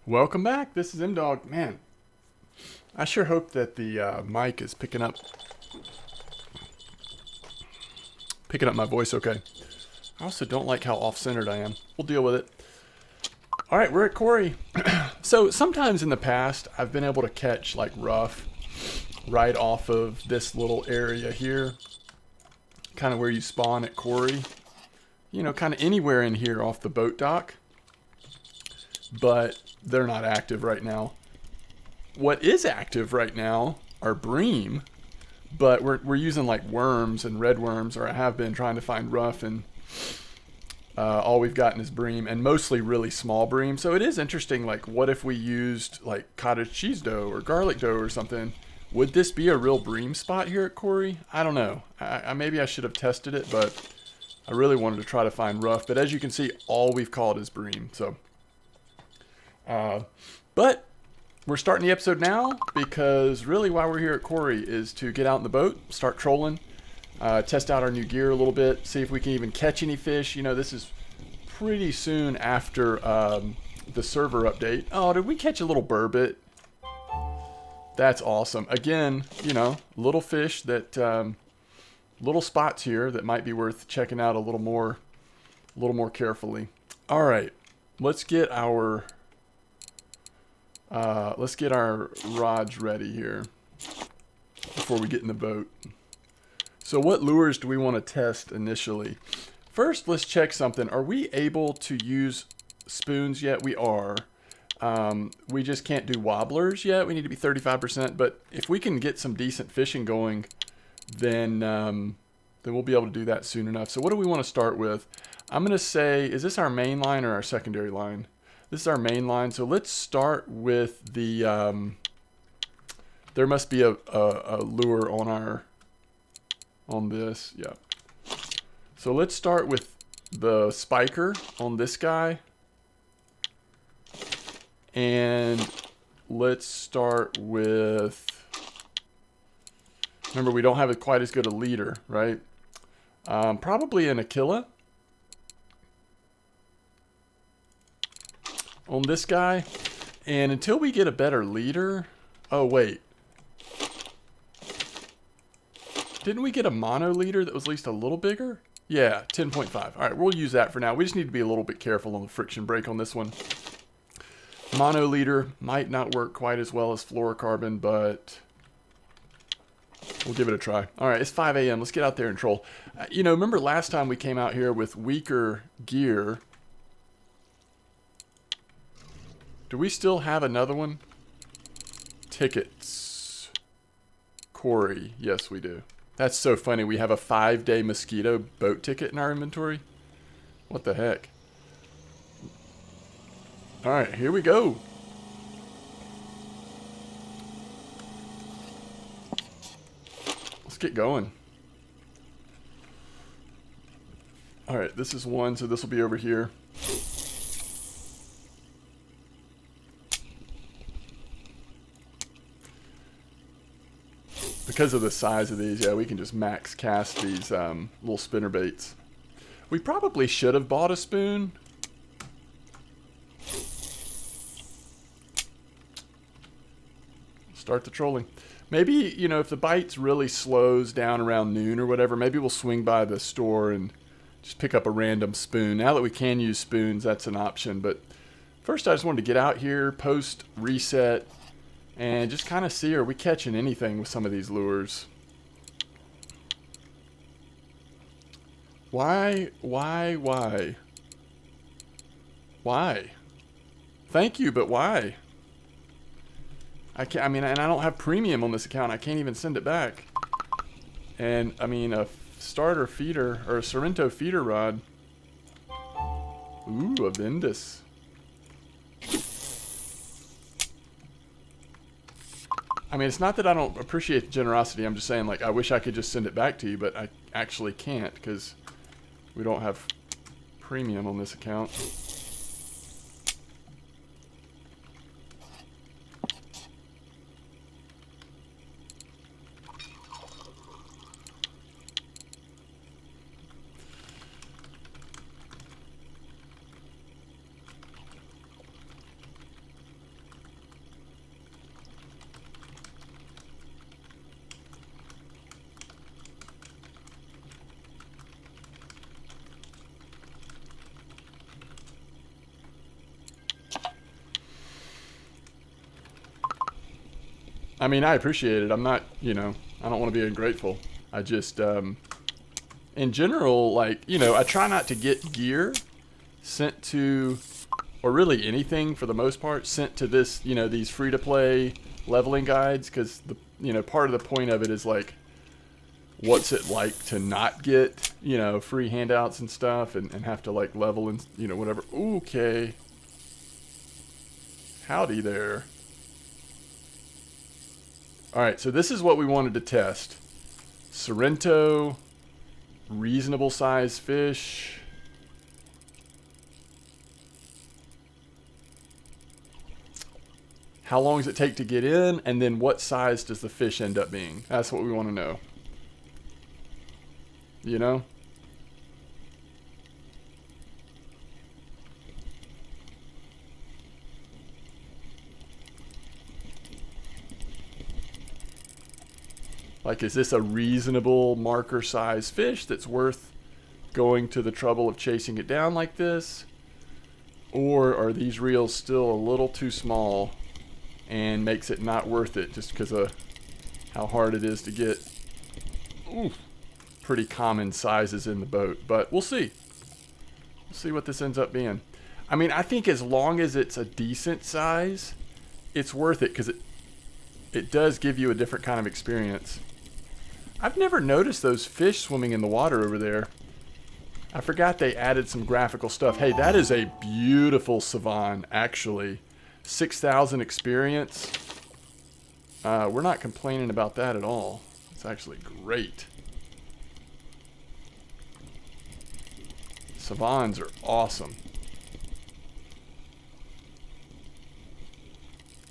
Welcome back. This is MDawg. Man, I sure hope that the mic is picking up my voice okay. I also don't like how off-centered I am. We'll deal with it. All right, we're at Kuori. So sometimes in the past, I've been able to catch like rough right off of this little area here, kind of where you spawn at Kuori. You know, kind of anywhere in here off the boat dock. But they're not active right now. What is active right now are bream, but we're using like worms and red worms, or I have been trying to find rough, and all we've gotten is bream, and mostly really small bream. So it is interesting, like what if we used like cottage cheese dough or garlic dough or something? Would this be a real bream spot here at Kuori? I don't know. Maybe I should have tested it, but I really wanted to try to find rough. But as you can see, all we've caught is bream. So, but we're starting the episode now because really why we're here at Kuori is to get out in the boat, start trolling, test out our new gear a little bit, see if we can even catch any fish. You know, this is pretty soon after the server update. Oh, did we catch a little burbot? That's awesome. Again, you know, little fish that, little spots here that might be worth checking out a little more carefully. All right, let's get our rods ready here before we get in the boat. So what lures do we want to test initially? First, let's check something. Are we able to use spoons yet? We are. We just can't do wobblers yet. We need to be 35%. But if we can get some decent fishing going, then we'll be able to do that soon enough. So what do we want to start with? I'm going to say, is this our main line or our secondary line? This is our main line. So let's start with the, there must be a lure on this. Yeah. So let's start with the spiker on this guy. And let's start with, remember we don't have quite as good a leader, right? Probably an Aquila on this guy. And until we get a better leader, oh wait. Didn't we get a mono leader that was at least a little bigger? Yeah, 10.5. All right, we'll use that for now. We just need to be a little bit careful on the friction brake on this one. Mono leader might not work quite as well as fluorocarbon, but we'll give it a try. All right, it's 5 a.m. Let's get out there and troll. You know, remember last time we came out here with weaker gear. Do we still have another one? Tickets. Kuori. Yes, we do. That's so funny. We have a 5-day mosquito boat ticket in our inventory. What the heck? All right, here we go. Let's get going. All right, this is one, so this will be over here. Because of the size of these, yeah, we can just max cast these little spinner baits. We probably should have bought a spoon. Start the trolling. Maybe, you know, if the bites really slows down around noon or whatever, maybe we'll swing by the store and just pick up a random spoon. Now that we can use spoons, that's an option. But first, I just wanted to get out here, post, reset, and just kind of see, are we catching anything with some of these lures? Why? Thank you, but why? I can't, I mean, and I don't have premium on this account. I can't even send it back. And, I mean, a starter feeder, or a Sorrento feeder rod. Ooh, a Vendus. I mean, it's not that I don't appreciate the generosity. I'm just saying, like, I wish I could just send it back to you, but I actually can't because we don't have premium on this account. I mean, I appreciate it. I'm not, you know, I don't want to be ungrateful. I just, in general, like, you know, I try not to get gear sent to, or really anything for the most part, sent to this, you know, these free-to-play leveling guides, because, the you know, part of the point of it is, like, what's it like to not get, you know, free handouts and stuff, and have to, like, level and, you know, whatever. Ooh, okay. Howdy there. Alright, so this is what we wanted to test. Sorrento, reasonable size fish. How long does it take to get in? And then what size does the fish end up being? That's what we want to know. You know? Like, is this a reasonable marker size fish that's worth going to the trouble of chasing it down like this? Or are these reels still a little too small and makes it not worth it just because of how hard it is to get pretty common sizes in the boat? But we'll see. We'll see what this ends up being. I mean, I think as long as it's a decent size, it's worth it because it does give you a different kind of experience. I've never noticed those fish swimming in the water over there. I forgot they added some graphical stuff. Hey, that is a beautiful Savan, actually. 6,000 experience. We're not complaining about that at all. It's actually great. Savans are awesome.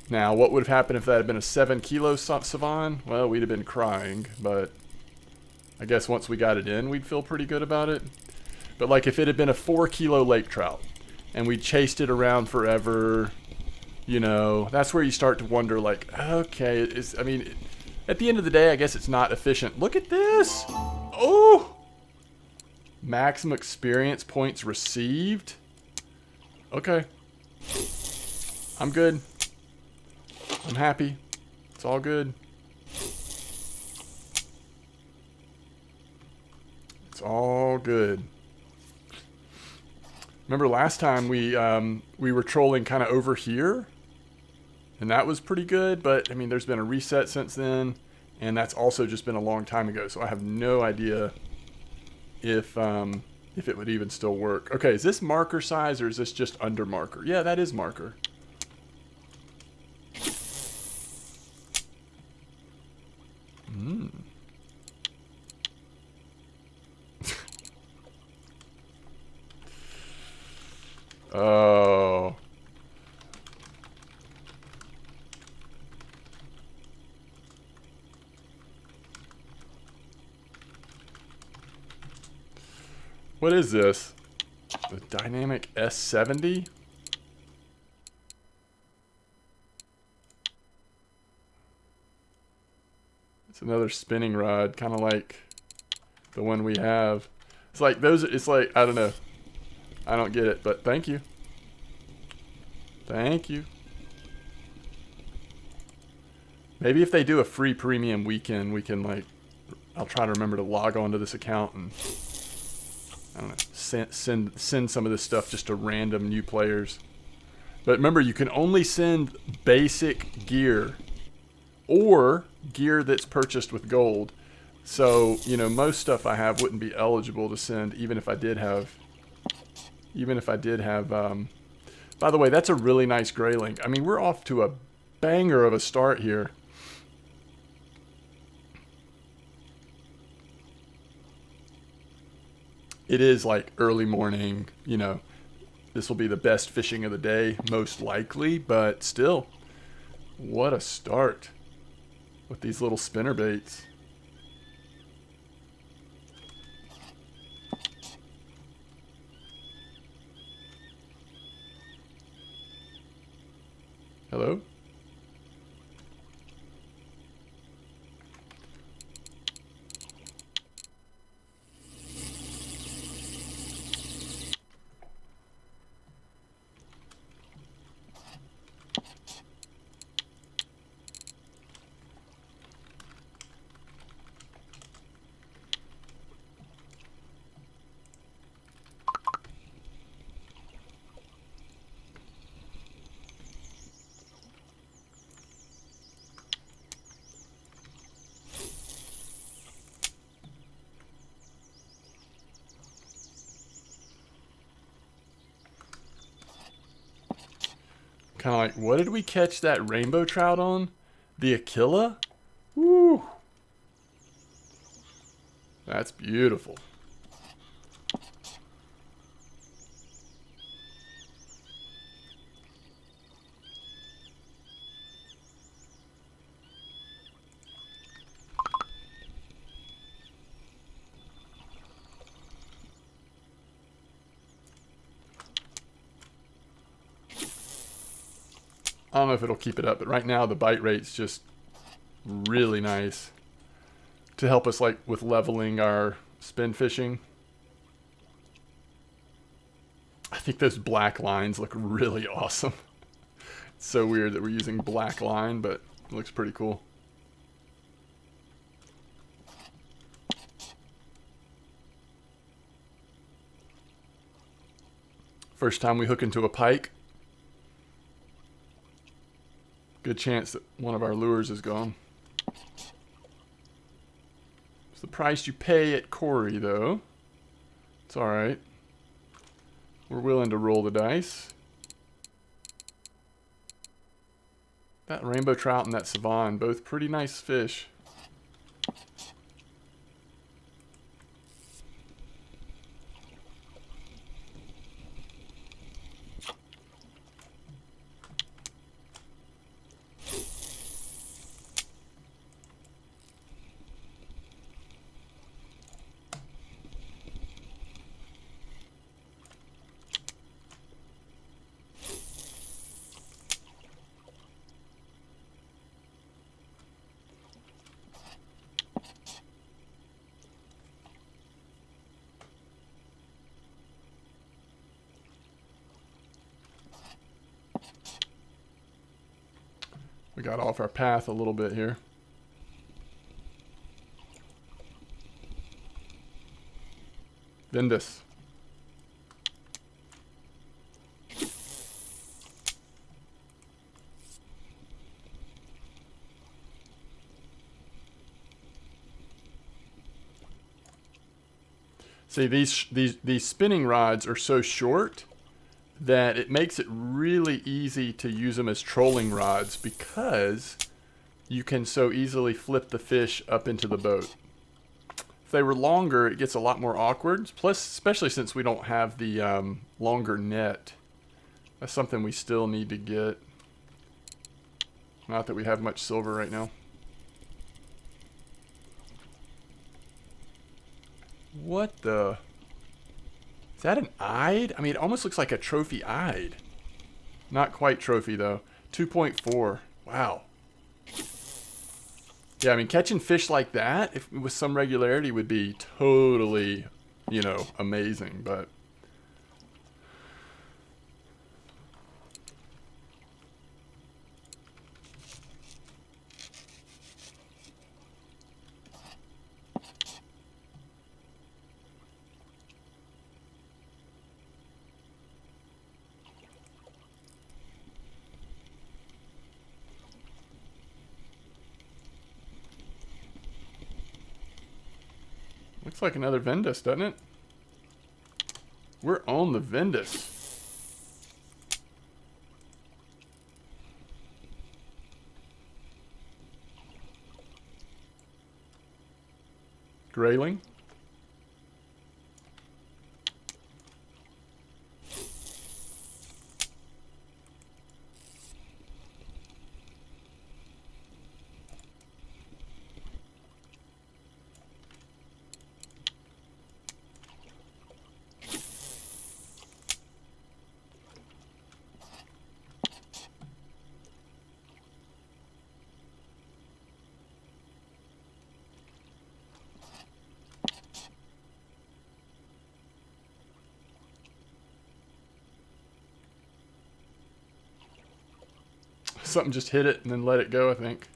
Now, what would have happened if that had been a 7-kilo Savan? Well, we'd have been crying, but I guess once we got it in, we'd feel pretty good about it. But like if it had been a 4-kilo lake trout and we chased it around forever, you know, that's where you start to wonder, like, okay, I mean, at the end of the day, I guess it's not efficient. Look at this. Oh, maximum experience points received. Okay, I'm good. I'm happy. It's all good. It's all good. Remember last time we were trolling kind of over here, and that was pretty good. But I mean, there's been a reset since then, and that's also just been a long time ago. So I have no idea if it would even still work. Okay, is this marker size or is this just under marker? Yeah, that is marker. Oh. What is this? The dynamic S70? It's another spinning rod, kind of like the one we have. It's like those, it's like, I don't know. I don't get it, but thank you. Thank you. Maybe if they do a free premium weekend, we can, like, I'll try to remember to log on to this account and, I don't know, send some of this stuff just to random new players. But remember, you can only send basic gear or gear that's purchased with gold. So, you know, most stuff I have wouldn't be eligible to send even if I did have by the way, that's a really nice gray link. I mean, we're off to a banger of a start here. It is like early morning, you know, this will be the best fishing of the day, most likely, but still, what a start with these little spinner baits. Hello? Kind of like, what did we catch that rainbow trout on? The Aquila? Woo! That's beautiful. I don't know if it'll keep it up, but right now the bite rate's just really nice to help us like with leveling our spin fishing. I think those black lines look really awesome. It's so weird that we're using black line, but it looks pretty cool. First time we hook into a pike. Good chance that one of our lures is gone. It's the price you pay at Kuori, though. It's alright. We're willing to roll the dice. That rainbow trout and that savan, both pretty nice fish. We got off our path a little bit here. Vindus. See, these spinning rods are so short that it makes it really easy to use them as trolling rods because you can so easily flip the fish up into the boat. If they were longer, it gets a lot more awkward, plus especially since we don't have the longer net. That's something we still need to get. Not that we have much silver right now. What the... Is that an eyed? I mean, it almost looks like a trophy eyed. Not quite trophy, though. 2.4. Wow. Yeah, I mean, catching fish like that, if with some regularity, would be totally, you know, amazing, but... Looks like another Vindus, doesn't it? We're on the Vindus. Grayling. Something just hit it and then let it go, I think.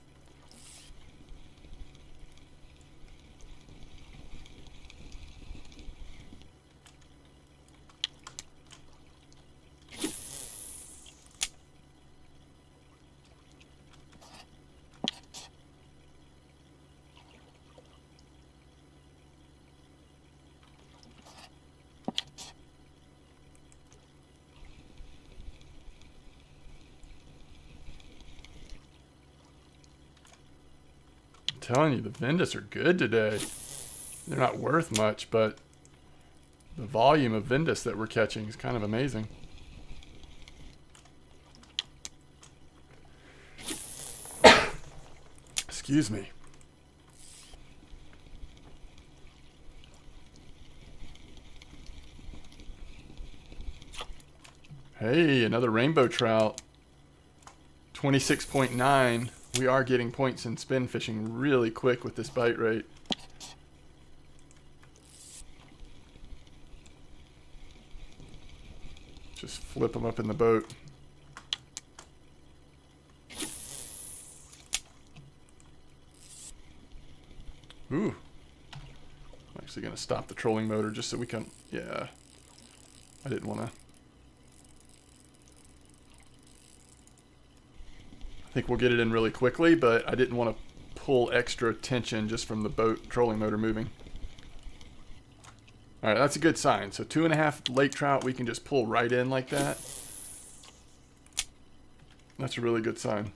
telling you, the Ventus are good today. They're not worth much, but the volume of Ventus that we're catching is kind of amazing. Excuse me. Hey, another rainbow trout. 26.9. We are getting points in spin fishing really quick with this bite rate. Just flip them up in the boat. Ooh. I'm actually going to stop the trolling motor just so we can... Yeah. I didn't want to... I think we'll get it in really quickly, but I didn't want to pull extra tension just from the boat trolling motor moving. All right, that's a good sign. So 2.5 lake trout, we can just pull right in like that. That's a really good sign.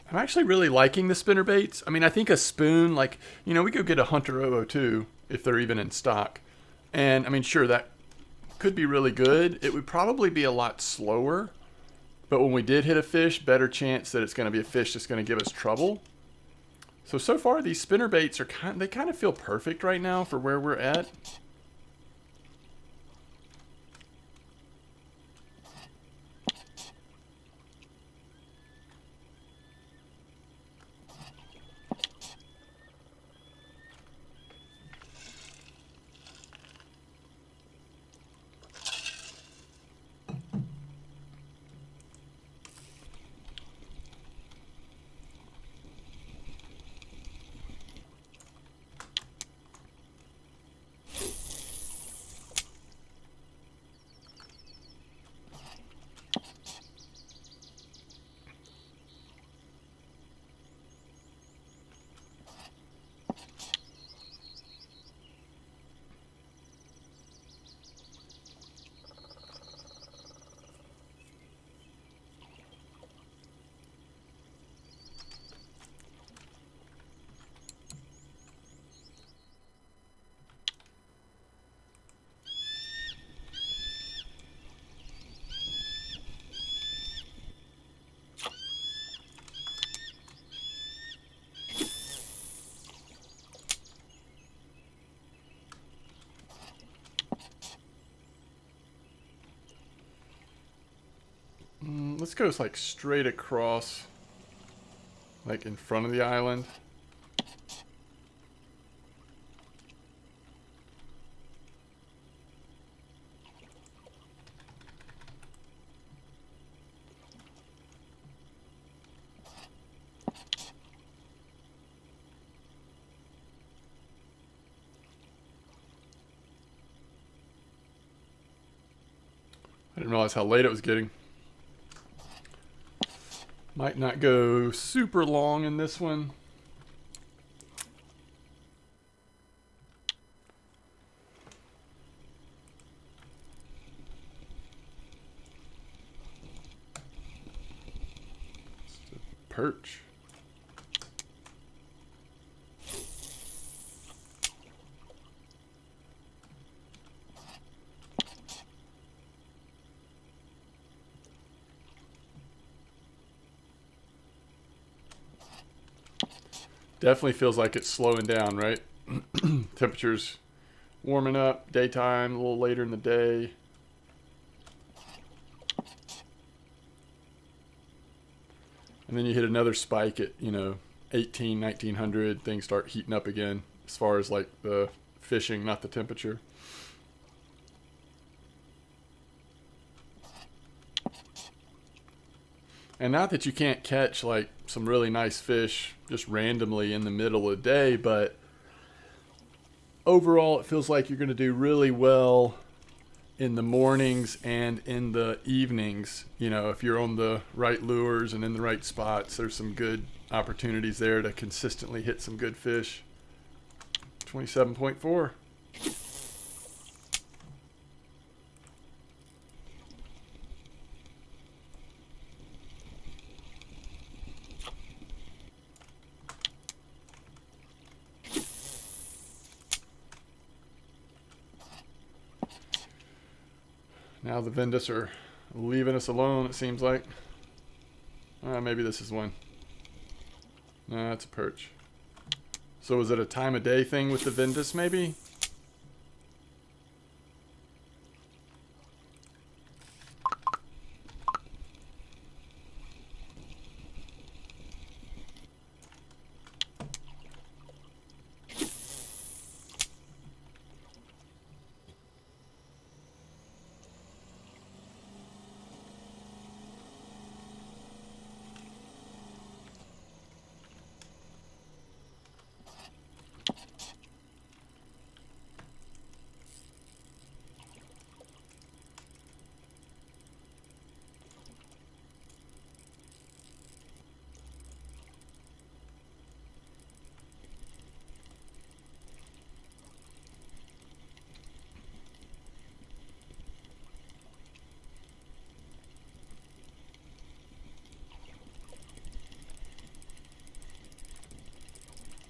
I'm actually really liking the spinner baits. I mean, I think a spoon, like, you know, we could get a Hunter 002 if they're even in stock. And, I mean, sure, that could be really good. It would probably be a lot slower. But when we did hit a fish, better chance that it's going to be a fish that's going to give us trouble. So far, these spinner baits are they kind of feel perfect right now for where we're at. Let's go like straight across, like in front of the island. I didn't realize how late it was getting. Might not go super long in this one. It's a perch. Definitely feels like it's slowing down, right? Temperatures warming up, daytime, a little later in the day. And then you hit another spike at, 18, 1900, things start heating up again as far as like the fishing, not the temperature. And not that you can't catch like some really nice fish just randomly in the middle of the day, but overall, it feels like you're going to do really well in the mornings and in the evenings. You know, if you're on the right lures and in the right spots, there's some good opportunities there to consistently hit some good fish. 27.4. Now the Ventus are leaving us alone, it seems like. Maybe this is one. No, it's a perch. So is it a time of day thing with the Ventus, maybe?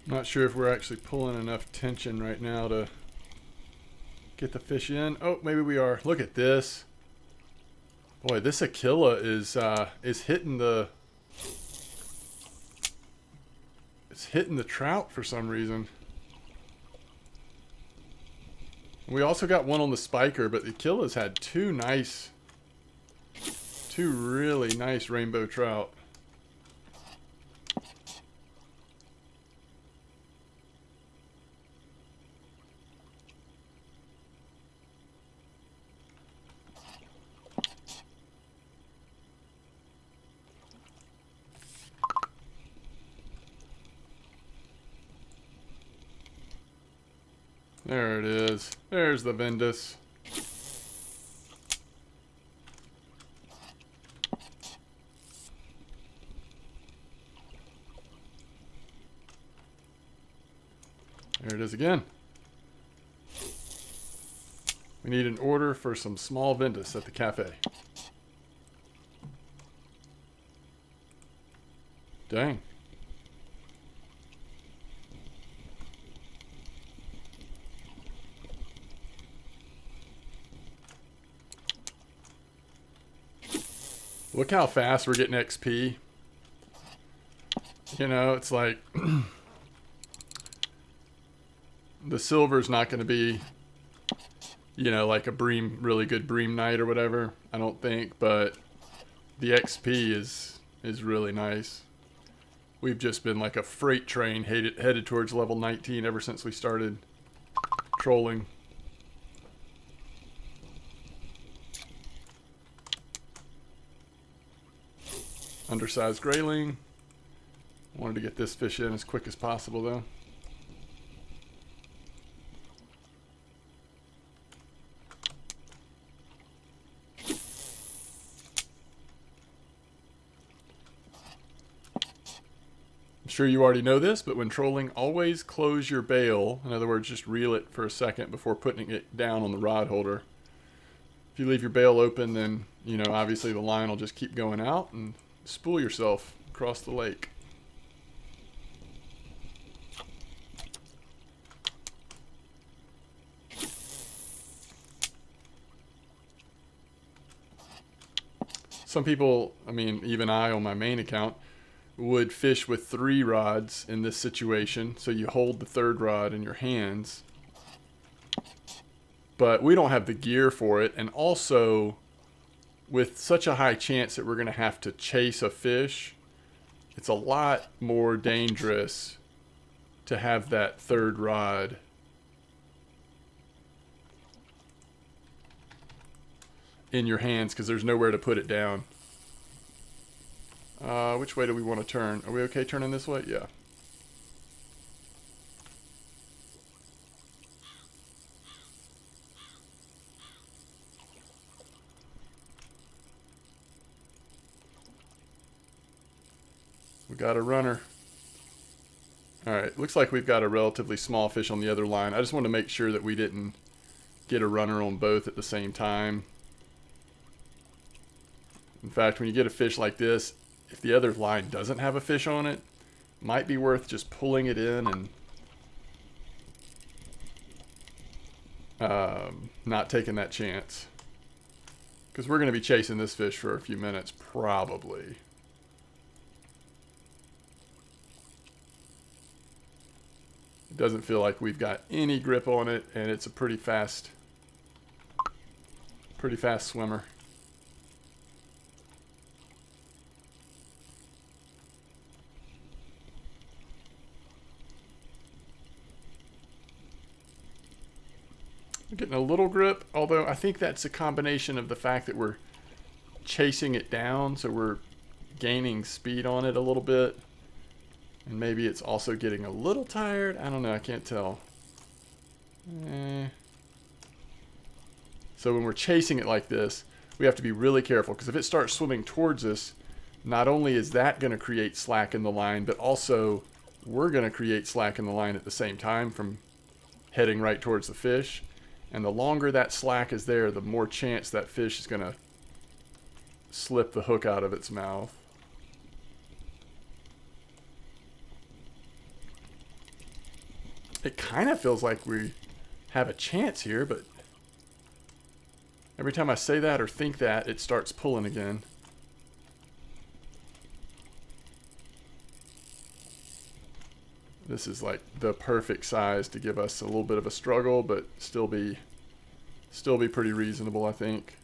Not sure if we're actually pulling enough tension right now to get the fish in. Oh, maybe we are. Look at this. Boy, this Aquila is hitting the trout for some reason. We also got one on the spiker, but the Aquila's had two really nice rainbow trout. There it is. There's the Ventus. There it is again. We need an order for some small Ventus at the cafe. Dang. Look how fast we're getting XP. You know, it's like the silver's not going to be, you know, like a bream, really good bream night or whatever, I don't think, but the XP is really nice. We've just been like a freight train headed towards level 19 ever since we started trolling. Undersized grayling. Wanted to get this fish in as quick as possible though. I'm sure you already know this, but when trolling, always close your bail. In other words, just reel it for a second before putting it down on the rod holder. If you leave your bail open, then, you know, obviously the line will just keep going out and spool yourself across the lake. Some people, I mean, even I on my main account, would fish with 3 rods in this situation. So you hold the 3rd rod in your hands. But we don't have the gear for it. And also, with such a high chance that we're going to have to chase a fish, it's a lot more dangerous to have that 3rd rod in your hands because there's nowhere to put it down. Which way do we want to turn? Are we okay turning this way? Yeah. We got a runner. Alright, looks like we've got a relatively small fish on the other line. I just wanted to make sure that we didn't get a runner on both at the same time. In fact, when you get a fish like this, if the other line doesn't have a fish on it, might be worth just pulling it in and not taking that chance. Because we're going to be chasing this fish for a few minutes, probably. It doesn't feel like we've got any grip on it, and it's a pretty fast swimmer. We're getting a little grip, although I think that's a combination of the fact that we're chasing it down, so we're gaining speed on it a little bit. And maybe it's also getting a little tired. I don't know, I can't tell. So when we're chasing it like this, we have to be really careful, because if it starts swimming towards us, not only is that going to create slack in the line, but also we're going to create slack in the line at the same time from heading right towards the fish. And the longer that slack is there, the more chance that fish is going to slip the hook out of its mouth. It kind of feels like we have a chance here, but every time I say that or think that, it starts pulling again. This is like the perfect size to give us a little bit of a struggle, but still be pretty reasonable, I think.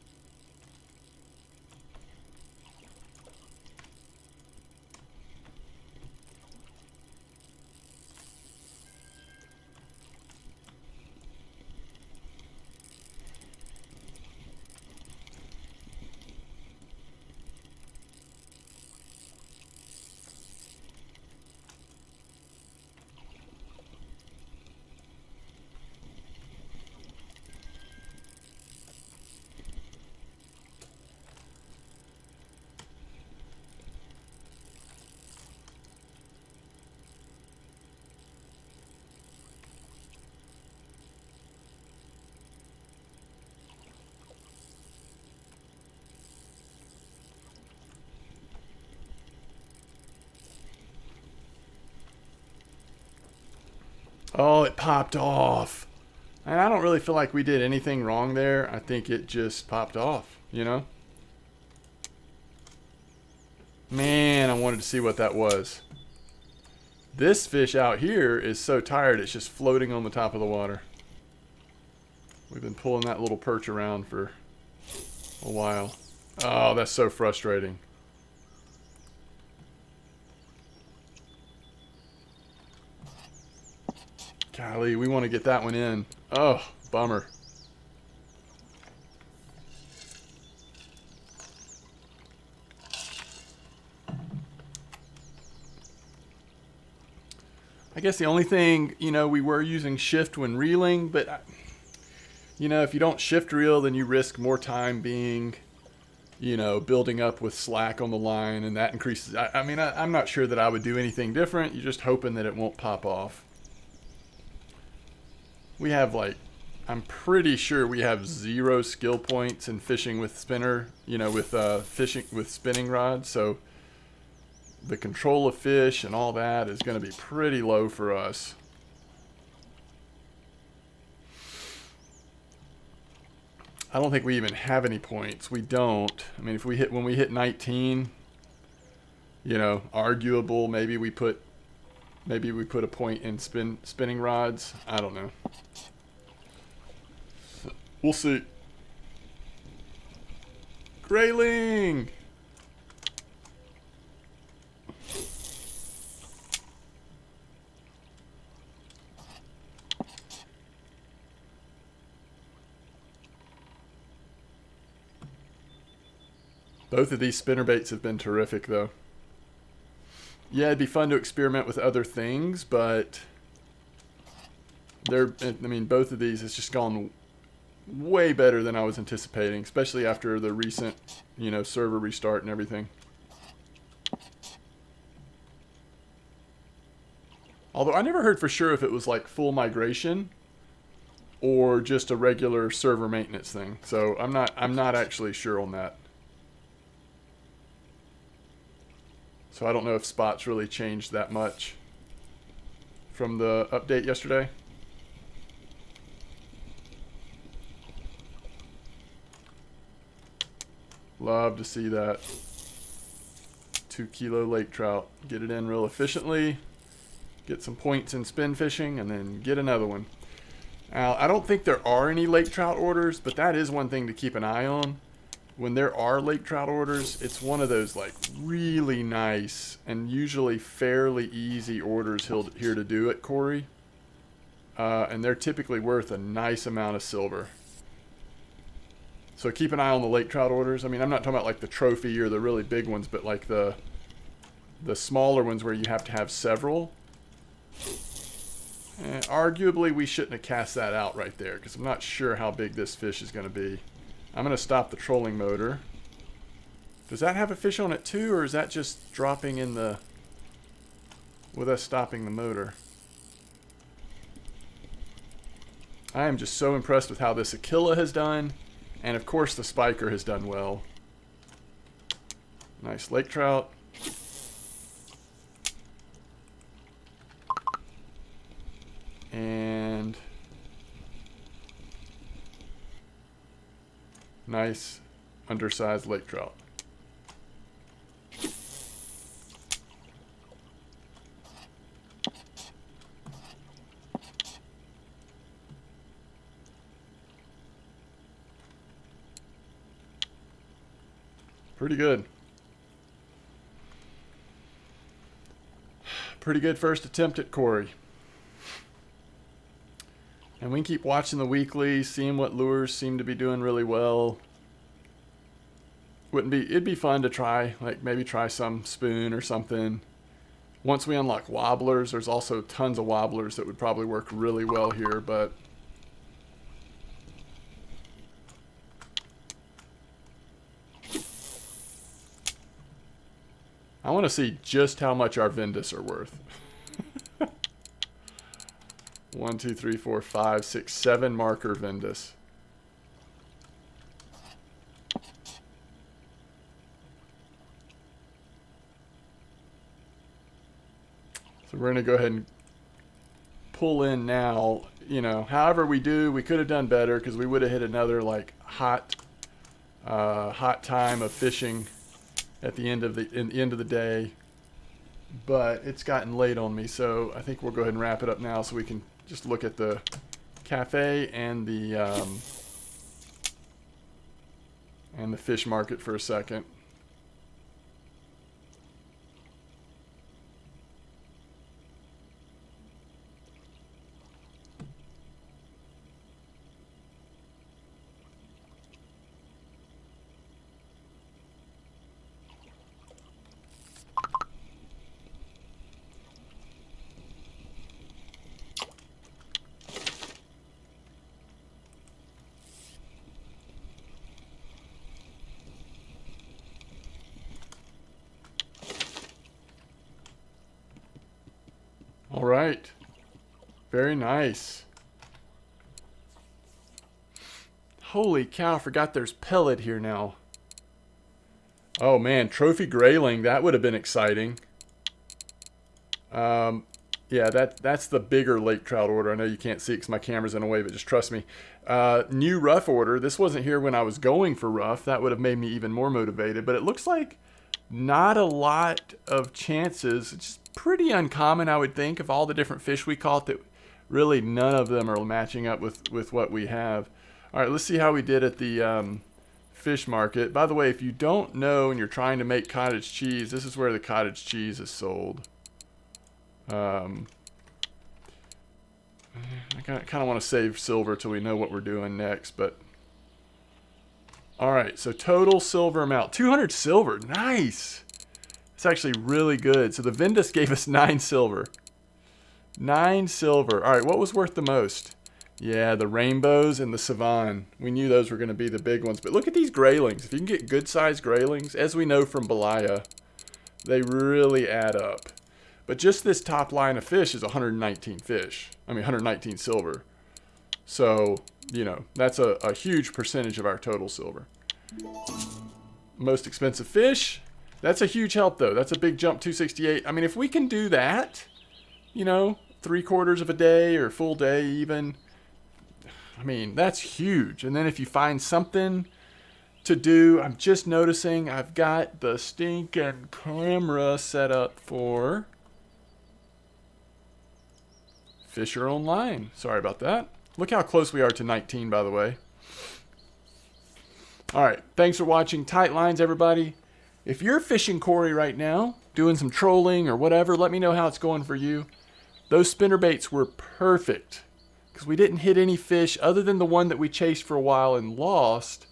Oh, it popped off. And I don't really feel like we did anything wrong there. I think it just popped off, you know? Man, I wanted to see what that was. This fish out here is so tired, it's just floating on the top of the water. We've been pulling that little perch around for a while. Oh, that's so frustrating. Golly, we want to get that one in. Oh, bummer. I guess the only thing, you know, we were using shift when reeling, but, you know, if you don't shift reel, then you risk more time being, you know, building up with slack on the line, and that increases. I mean, I'm not sure that I would do anything different. You're just hoping that it won't pop off. We have, like, I'm pretty sure we have 0 skill points in fishing with spinner, you know, with fishing with spinning rods. So the control of fish and all that is going to be pretty low for us. I don't think we even have any points. We don't. I mean, if we hit, when we hit 19, you know, arguable, maybe we put a point in spinning rods. I don't know. We'll see. Grayling! Both of these spinnerbaits have been terrific, though. Yeah, it'd be fun to experiment with other things, but I mean, both of these has just gone way better than I was anticipating, especially after the recent, you know, server restart and everything. Although I never heard for sure if it was like full migration or just a regular server maintenance thing. So I'm not actually sure on that. So I don't know if spots really changed that much from the update yesterday. Love to see that. 2 kilo lake trout. Get it in real efficiently. Get some points in spin fishing and then get another one. Now, I don't think there are any lake trout orders, but that is one thing to keep an eye on. When there are lake trout orders, it's one of those like really nice and usually fairly easy orders here to do at Kuori. And they're typically worth a nice amount of silver. So keep an eye on the lake trout orders. I mean, I'm not talking about like the trophy or the really big ones, but like the smaller ones where you have to have several. And arguably, we shouldn't have cast that out right there because I'm not sure how big this fish is going to be. I'm going to stop the trolling motor. Does that have a fish on it too, or is that just dropping in the... with us stopping the motor? I am just so impressed with how this Aquila has done. And of course the spiker has done well. Nice lake trout. And nice undersized lake trout. Pretty good. Pretty good first attempt at Kuori. And we can keep watching the weekly, seeing what lures seem to be doing really well. It'd be fun to try, like maybe try some spoon or something. Once we unlock wobblers, there's also tons of wobblers that would probably work really well here, but I want to see just how much our Vindus are worth. 1, 2, 3, 4, 5, 6, 7 marker Vindus. So we're going to go ahead and pull in now. You know, however we do, we could have done better because we would have hit another like hot time of fishing at the end of the day. But it's gotten late on me, so I think we'll go ahead and wrap it up now so we can just look at the cafe and the fish market for a second. All right. Very nice. Holy cow, I forgot there's pellet here now. Oh man, trophy grayling, that would have been exciting. Yeah, that's the bigger lake trout order. I know you can't see it because my camera's in a way, but just trust me. New rough order. This wasn't here when I was going for rough. That would have made me even more motivated, but it looks like not a lot of chances. It's pretty uncommon, I would think, of all the different fish we caught, that really none of them are matching up with what we have. All right, let's see how we did at the fish market. By the way, if you don't know and you're trying to make cottage cheese, this is where the cottage cheese is sold. I kind of want to save silver till we know what we're doing next, but all right, so total silver amount 200 silver. Nice. It's actually really good. So the Vindus gave us 9 silver. 9 silver. All right, what was worth the most? Yeah, the rainbows and the savan. We knew those were going to be the big ones. But look at these graylings. If you can get good-sized graylings, as we know from Belaya, they really add up. But just this top line of fish is 119 fish. I mean, 119 silver. So, you know, that's a huge percentage of our total silver. Most expensive fish. That's a huge help, though. That's a big jump, 268. I mean, if we can do that, you know, 3/4 of a day or full day even, I mean, that's huge. And then if you find something to do, I'm just noticing I've got the stinking camera set up for Fisher Online. Sorry about that. Look how close we are to 19, by the way. All right, thanks for watching Tight Lines, everybody. If you're fishing Quarry right now, doing some trolling or whatever, let me know how it's going for you. Those spinnerbaits were perfect because we didn't hit any fish other than the one that we chased for a while and lost.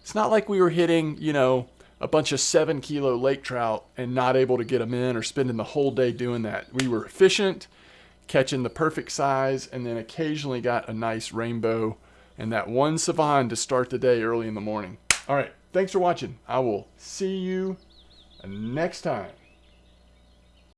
It's not like we were hitting, you know, a bunch of 7-kilo lake trout and not able to get them in or spending the whole day doing that. We were efficient, catching the perfect size, and then occasionally got a nice rainbow and that one savan to start the day early in the morning. All right, thanks for watching. I will see you next time.